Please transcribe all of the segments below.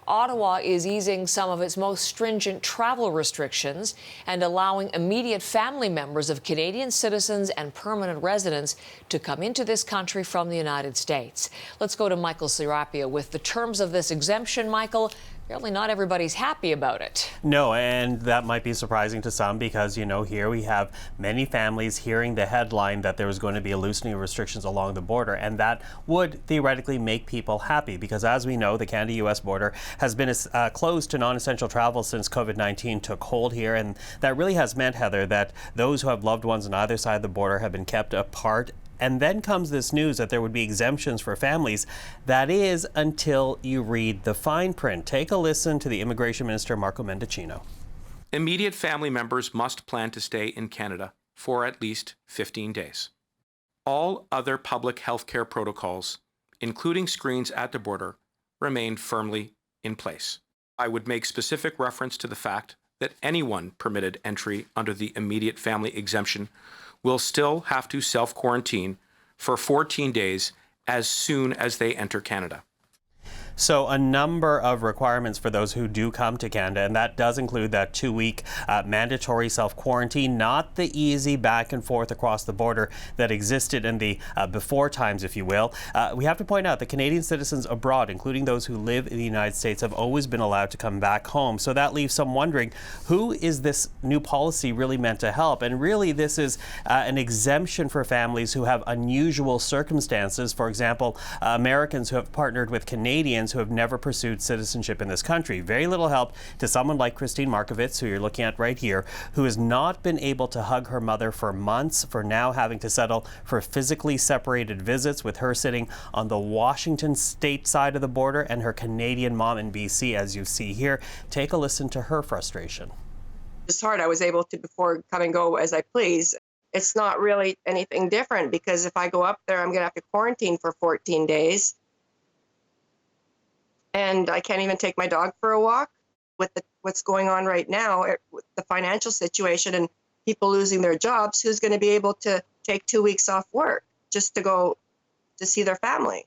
Ottawa is easing some of its most stringent travel restrictions and allowing immediate family members of Canadian citizens and permanent residents to come into this country from the United States. Let's go to Michael Serapio with the terms of this exemption. Michael, apparently not everybody's happy about it. No, and that might be surprising to some because, here we have many families hearing the headline that there was going to be a loosening of restrictions along the border, and that would theoretically make people happy because, as we know, the Canada-U.S. border has been closed to non-essential travel since COVID-19 took hold here, and that really has meant, Heather, that those who have loved ones on either side of the border have been kept apart. And then comes this news that there would be exemptions for families. That is until you read the fine print. Take a listen to the Immigration Minister, Marco Mendicino. Immediate family members must plan to stay in Canada for at least 15 days. All other public health care protocols, including screens at the border, remain firmly in place. I would make specific reference to the fact that anyone permitted entry under the immediate family exemption will still have to self-quarantine for 14 days as soon as they enter Canada. So a number of requirements for those who do come to Canada, and that does include that 2-week mandatory self-quarantine, not the easy back and forth across the border that existed in the before times, if you will. We have to point out that Canadian citizens abroad, including those who live in the United States, have always been allowed to come back home. So that leaves some wondering, who is this new policy really meant to help? And really, this is an exemption for families who have unusual circumstances. For example, Americans who have partnered with Canadians who have never pursued citizenship in this country. Very little help to someone like Christine Markovitz, who you're looking at right here, who has not been able to hug her mother for months, for now having to settle for physically separated visits, with her sitting on the Washington state side of the border and her Canadian mom in BC, as you see here. Take a listen to her frustration. It's hard. I was able to before come and go as I please. It's not really anything different because if I go up there, I'm going to have to quarantine for 14 days. And I can't even take my dog for a walk with what's going on right now, with the financial situation and people losing their jobs. Who's going to be able to take 2 weeks off work just to go to see their family?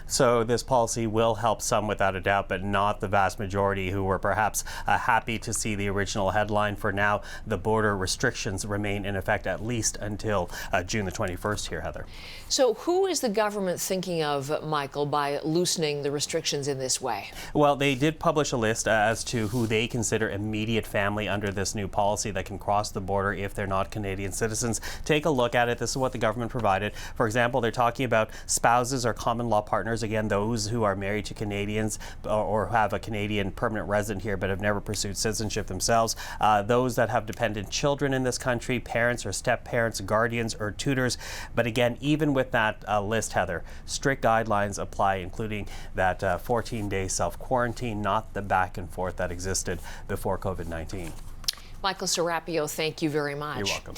So this policy will help some without a doubt, but not the vast majority who were perhaps happy to see the original headline. For now, the border restrictions remain in effect at least until June the 21st here, Heather. So who is the government thinking of, Michael, by loosening the restrictions in this way? Well, they did publish a list as to who they consider immediate family under this new policy that can cross the border if they're not Canadian citizens. Take a look at it. This is what the government provided. For example, they're talking about spouses or common law partners. Again, those who are married to Canadians or have a Canadian permanent resident here but have never pursued citizenship themselves. Those that have dependent children in this country, parents or step-parents, guardians or tutors. But again, even with that list, Heather, strict guidelines apply, including that 14-day self-quarantine, not the back and forth that existed before COVID-19. Michael Serapio, thank you very much. You're welcome.